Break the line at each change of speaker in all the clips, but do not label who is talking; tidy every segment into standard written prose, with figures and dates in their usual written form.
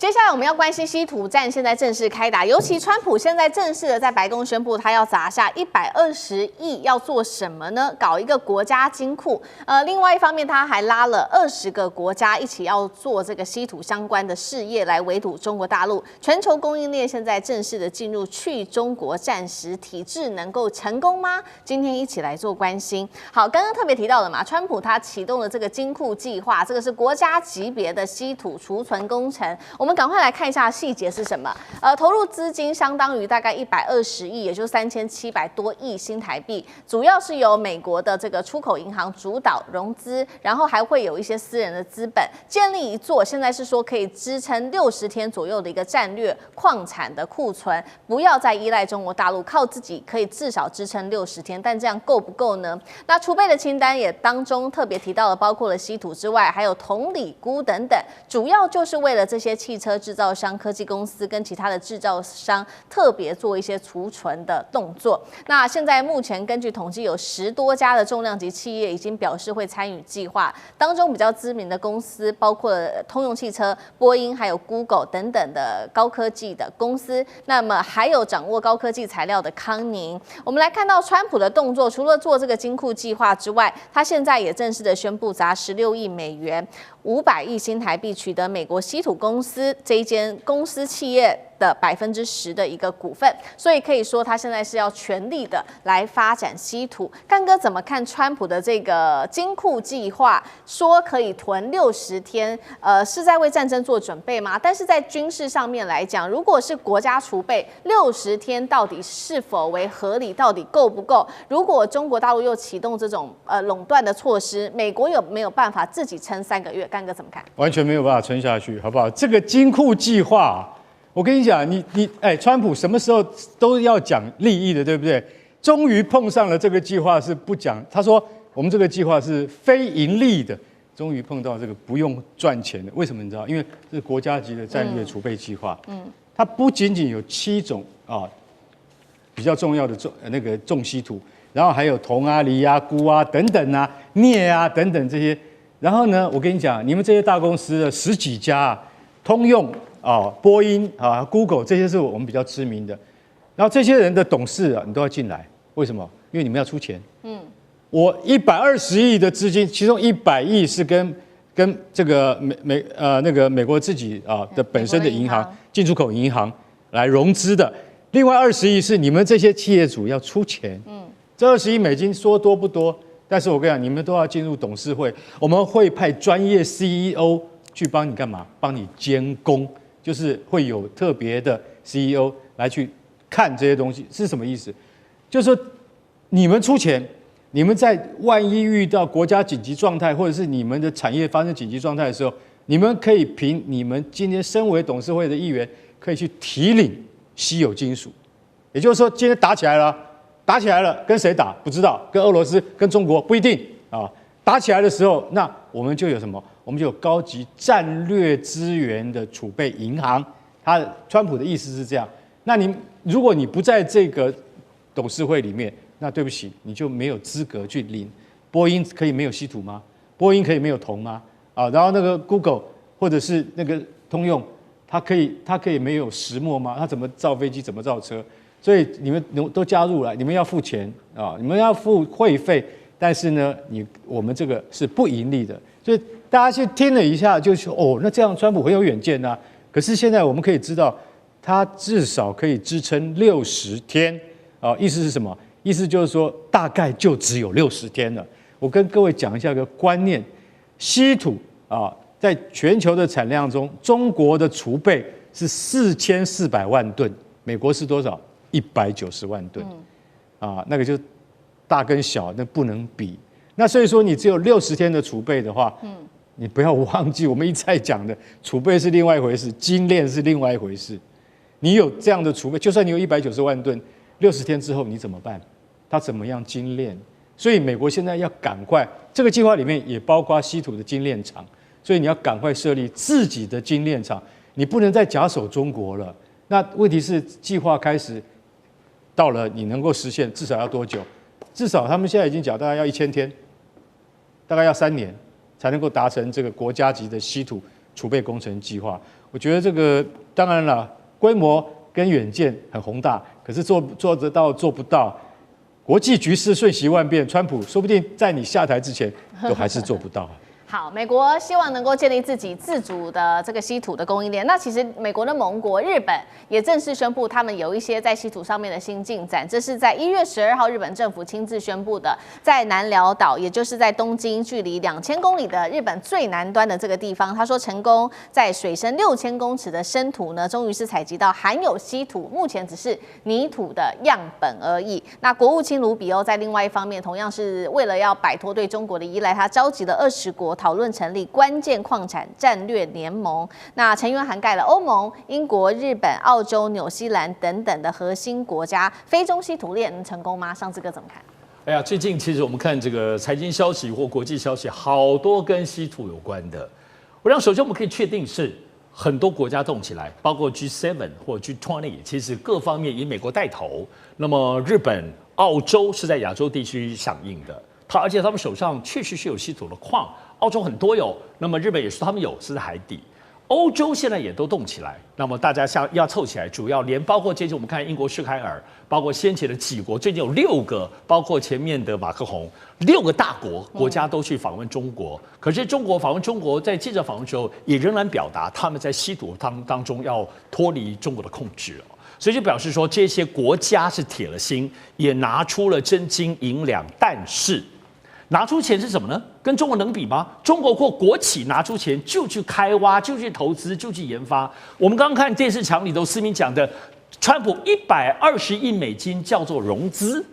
接下來我們要關心稀土戰現在正式開打，尤其川普現在正式的在白宮宣布，他要砸下120億，要做什麼呢？搞一個國家金庫。另外一方面，他還拉了20個國家一起要做這個稀土相關的事業，來圍堵中國大陸。全球供應鏈現在正式的進入去中國戰時體制，能夠成功嗎？今天一起來做關心。好，剛剛特別提到了嘛，川普他啟動了這個金庫計劃，這個是國家級別的稀土儲存工程。我們趕快來看一下細節是什麼。投入資金相當於大概120億，也就是3700多億新台幣，主要是由美國的這個出口銀行主導融資，然後還會有一些私人的資本，建立一座現在是說可以支撐60天左右的一個戰略礦產的庫存，不要再依賴中國大陸，靠自己可以至少支撐60天，但這樣夠不夠呢？那儲備的清單也當中特別提到了，包括了稀土之外，還有銅、鋰、鈷等等，主要就是為了這些汽車製造商、科技公司跟其他的製造商特別做一些儲存的動作。那現在目前根據統計，有10多家的重量級企業已經表示會參與計劃，當中比較知名的公司包括了通用汽車、波音，還有 Google 等等的高科技的公司。那麼還有掌握高科技材料的康寧。我們來看到川普的動作，除了做這個金庫計劃之外，他現在也正式的宣布砸16億美元。500億新台幣取得美國稀土公司這一間公司企業的10%的一個股份，所以可以說他現在是要全力的來發展稀土。幹哥怎麼看川普的這個金庫計劃？說可以囤60天，是在為戰爭做準備嗎？但是在軍事上面來講，如果是國家儲備60天，到底是否為合理？到底夠不夠？如果中國大陸又啟動這種壟斷的措施，美國有沒有辦法自己撐3個月？幹哥怎麼看？
完全沒有辦法撐下去，好不好？這個金庫計劃，我跟你講，川普什麼時候都要講利益的，對不对？終於碰上了這個計劃是不講，他說我們這個計劃是非盈利的，終於碰到這個不用賺錢的。為什麼你知道？因為這是國家級的戰略儲備計劃，它不僅僅有7種比較重要的重稀土，然後還有銅啊、鋰啊、鈷啊等等啊、鎳啊等等這些。然後呢，我跟你講，你們這些大公司的10幾家通用波音Google 這些是我們比較知名的。然後這些人的董事你都要進來，為什麼？因為你們要出錢。我120億的資金，其中100億是跟這個美國自己的本身的銀行進出口銀行來融資的，另外20億是你們這些企業主要出錢。這20億美金說多不多？但是我跟你講，你們都要進入董事會，我們會派專業 CEO 去幫你幹嘛？幫你監工，就是會有特別的 CEO 來去看這些東西是什麼意思？就是說你們出錢，你們在萬一遇到國家緊急狀態，或者是你們的產業發生緊急狀態的時候，你們可以憑你們今天身為董事會的議員，可以去提領稀有金屬。也就是說，今天打起來了，跟誰打不知道，跟俄羅斯、跟中國不一定啊。打起來的时候，那我們就有什麼？我們就有高級戰略資源的儲備銀行。川普的意思是這樣。那如果你不在這個董事會裡面，那對不起，你就沒有資格去領。波音可以沒有稀土嗎？波音可以沒有銅嗎？然後那個 Google 或者是那個通用，它可以沒有石墨嗎？它怎麼造飛機？怎麼造車？所以你们都加入了，你们要付錢你們要付會費，但是呢，我們這個是不盈利的。所以大家去聽了一下，就說那這樣川普很有遠見啊。可是現在我們可以知道，他至少可以支撐60天意思是什麼？意思就是說，大概就只有60天了。我跟各位講一下一個觀念：稀土在全球的產量中，中國的儲備是4400萬噸，美國是多少？190萬噸，那個就大跟小那不能比。那所以說你只有60天的儲備的話，你不要忘記我們一再講的，儲備是另外一回事，精煉是另外一回事。你有這樣的儲備，就算你有190萬噸，60天之後你怎麼辦？它怎麼樣精煉？所以美國現在要趕快，這個計劃裡面也包括稀土的精煉廠，所以你要趕快設立自己的精煉廠，你不能再假手中國了。那問題是計劃開始到了，你能夠實現至少要多久？至少他們現在已經講，大概要1000天，大概要3年才能夠達成這個國家級的稀土儲備工程計劃。我覺得這個當然了，規模跟遠見很宏大，可是做得到做不到。國際局勢瞬息萬變，川普說不定在你下台之前都還是做不到。
好，美國希望能夠建立自己自主的這個稀土的供應鏈。那其實美國的盟國日本也正式宣布，他們有一些在稀土上面的新進展。這是在1月12號日本政府親自宣布的，在南寮島，也就是在東京距離2000公里的日本最南端的這個地方，他說成功在水深6000公尺的深土呢，終於是採集到含有稀土，目前只是泥土的樣本而已。那國務卿盧比歐在另外一方面，同樣是為了要擺脫對中國的依賴，他召集了20國討論成立關鍵礦產戰略聯盟，那成員涵蓋了歐盟、英國、日本、澳洲、紐西蘭等等的核心國家。非中稀土鏈能成功嗎？尚志哥怎麼看？
哎呀，最近其實我們看這個財經消息或國際消息，好多跟稀土有關的。我想首先我們可以確定是很多國家動起來，包括 G7 或 G20， 其實各方面以美國帶頭。那麼日本、澳洲是在亞洲地區響應的。而且他們手上確實是有稀土的礦，澳洲很多有，那麼日本也是他們有，是在海底。歐洲现在也都動起來，那麼大家要湊起來，主要連包括最近我們看英國施凱爾，包括先前的幾國，最近有6個，包括前面的馬克宏，6個大國家都去訪問中國。可是中國訪問中國，在記者訪問的時候，也仍然表達他們在稀土當中要脫離中國的控制。所以就表示說，這些國家是鐵了心，也拿出了真金銀兩，但是拿出錢是什麼呢？跟中國能比嗎？中國或國企拿出錢就去開挖，就去投資，就去研發。我們剛剛看電視牆裡頭，思明講的，川普120億美金叫做融資，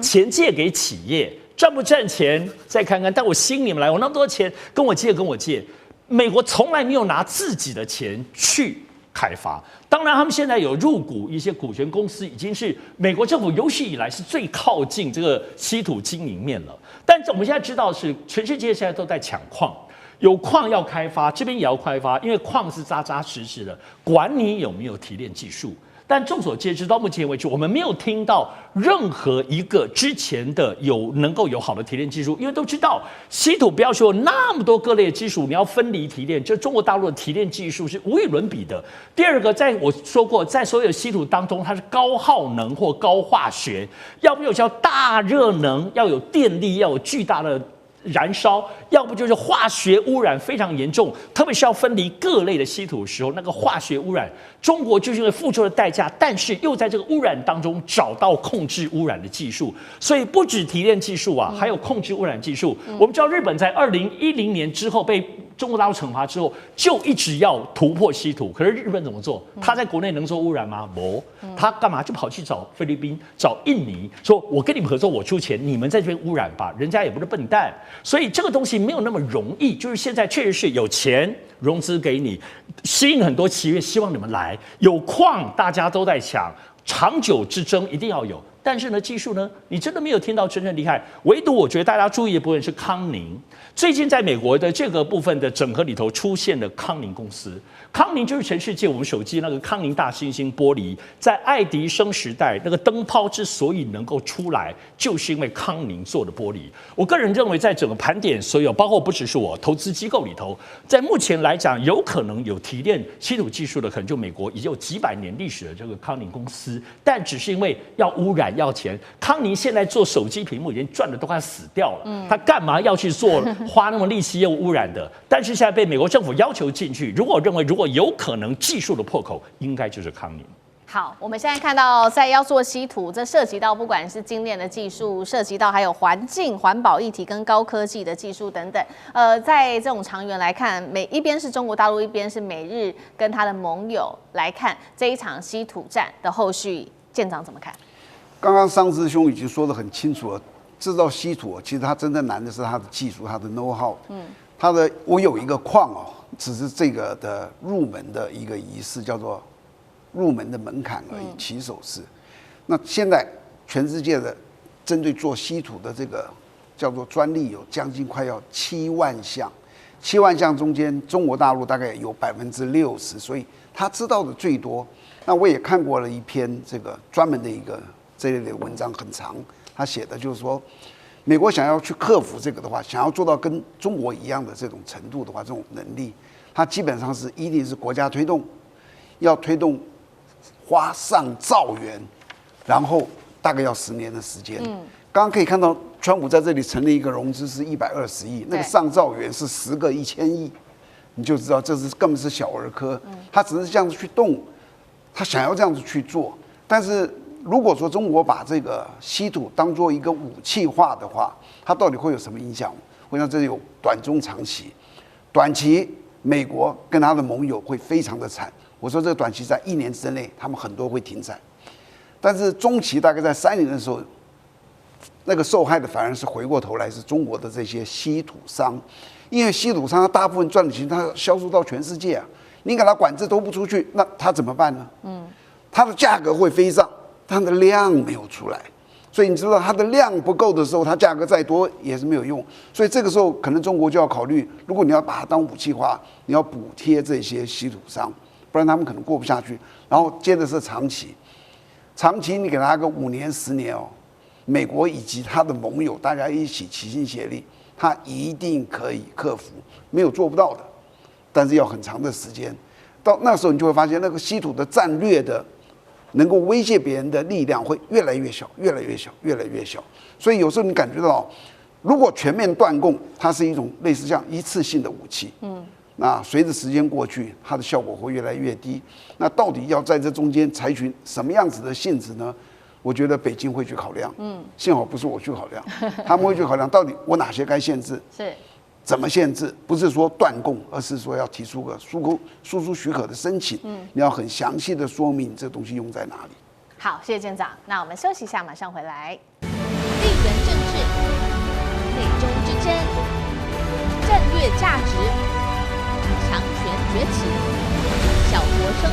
錢借給企業，賺不賺錢再看看。但我吸引你們來，我那麼多錢跟我借。美國從來沒有拿自己的錢去開發，當然他們現在有入股一些股權公司，已經是美國政府有史以來是最靠近這個稀土經營面了。但我們現在知道是全世界現在都在搶礦，有礦要開發，這邊也要開發，因為礦是扎扎實實的，管你有沒有提煉技術。但眾所皆知，到目前為止，我們沒有聽到任何一個之前的能夠有好的提煉技術，因為都知道稀土不要說有那麼多各類的技術，你要分離提煉，這中國大陸的提煉技術是無與倫比的。第二個，在我說過，在所有稀土當中，它是高耗能或高化學，要不就是要大熱能，要有電力，要有巨大的燃燒，要不就是化學污染非常嚴重，特別是要分離各類的稀土的時候，那個化學污染，中國就是因為付出了代價，但是又在這個污染當中找到控制污染的技術，所以不止提煉技術啊，還有控制污染技術。我們知道日本在2010年之後被中國大陸懲罰之後，就一直要突破稀土。可是日本怎麼做？他在國內能做污染嗎？不，他幹嘛就跑去找菲律賓、找印尼，說我跟你們合作，我出錢，你們在這邊污染吧。人家也不是笨蛋，所以這個東西沒有那麼容易。就是現在確實是有錢融資給你，吸引很多企業希望你們來，有礦大家都在搶，長久之爭一定要有。但是呢，技術呢，你真的沒有聽到真正厲害。唯獨我覺得大家注意的部分是康寧。最近在美國的這個部分的整合裡頭出現了康寧公司。康寧就是全世界我們手機那個康寧大猩猩玻璃，在愛迪生時代那個燈泡之所以能夠出來，就是因為康寧做的玻璃。我個人認為，在整個盤點所有，包括不只是我投資機構裡頭，在目前來講，有可能有提煉稀土技術的，可能就美國已經有幾百年歷史的這個康寧公司，但只是因為要污染要錢，康寧現在做手機屏幕已經賺的都快死掉了，他幹嘛要去做花那麼力氣業務污染的？但是現在被美國政府要求進去，如果有可能技術的破口，應該就是康寧。
好，我們現在看到在要做稀土，這涉及到不管是精煉的技術，涉及到還有環境環保議題跟高科技的技術等等。在這種長遠來看，一邊是中國大陸，一邊是美日跟他的盟友來看這一場稀土戰的後續，艦長怎麼看？
剛剛尚志兄已經說得很清楚了，制造稀土其實它真正難的是它的技術，它的 know how。我有一個礦哦，只是這個的入門的一個儀式，叫做入門的門檻而已，起手式。那現在全世界的針對做稀土的這個叫做專利有將近快要7萬項，7萬項中間中國大陸大概有60%，所以他知道的最多。那我也看過了一篇這個專門的一個這類的文章，很長，他寫的就是說，美國想要去克服這個的話，想要做到跟中國一樣的這種程度的話，這種能力，它基本上是一定是國家推动，要推动花上兆元，然後大概要10年的時間。剛剛可以看到，川普在這裡成立一個融資是120億，那個上兆元是10個1000億，你就知道這是根本是小兒科。他只是這樣子去動，他想要這樣子去做。但是如果說中國把這個稀土當做一個武器化的話，它到底會有什麼影響？我想這有短中長期。短期，美國跟他的盟友會非常的慘。我說這個短期在1年之內，他們很多會停產。但是中期大概在3年的時候，那個受害的反而是回過頭來是中國的這些稀土商，因為稀土商他大部分賺的錢，他銷售到全世界啊，你給他管制都不出去，那他怎麼辦呢？它的價格會飛上，它的量沒有出來，所以你知道它的量不夠的時候，它價格再多也是沒有用。所以這個時候可能中國就要考慮，如果你要把它當武器化，你要補貼這些稀土商，不然他們可能過不下去。然後接着是長期，長期你給他個5年10年哦，美國以及他的盟友大家一起齊心協力，他一定可以克服，沒有做不到的，但是要很長的時間。到那時候你就會發現，那個稀土的戰略的能夠威脅別人的力量會越來越小，越來越小，越來越小。所以有時候你感覺到，如果全面斷供，它是一種類似像一次性的武器。那隨着時間過去，它的效果會越來越低。那到底要在這中間採取什麼樣子的性質呢？我覺得北京會去考量。幸好不是我去考量，他們會去考量到底我哪些該限制，
是
怎麼限制？不是說斷供，而是說要提出個輸出許可的申請。你要很詳細的說明這東西用在哪裡。
好，謝謝艦長。那我們休息一下，馬上回來。地缘政治、美中之爭、戰略價值、強權崛起、小國生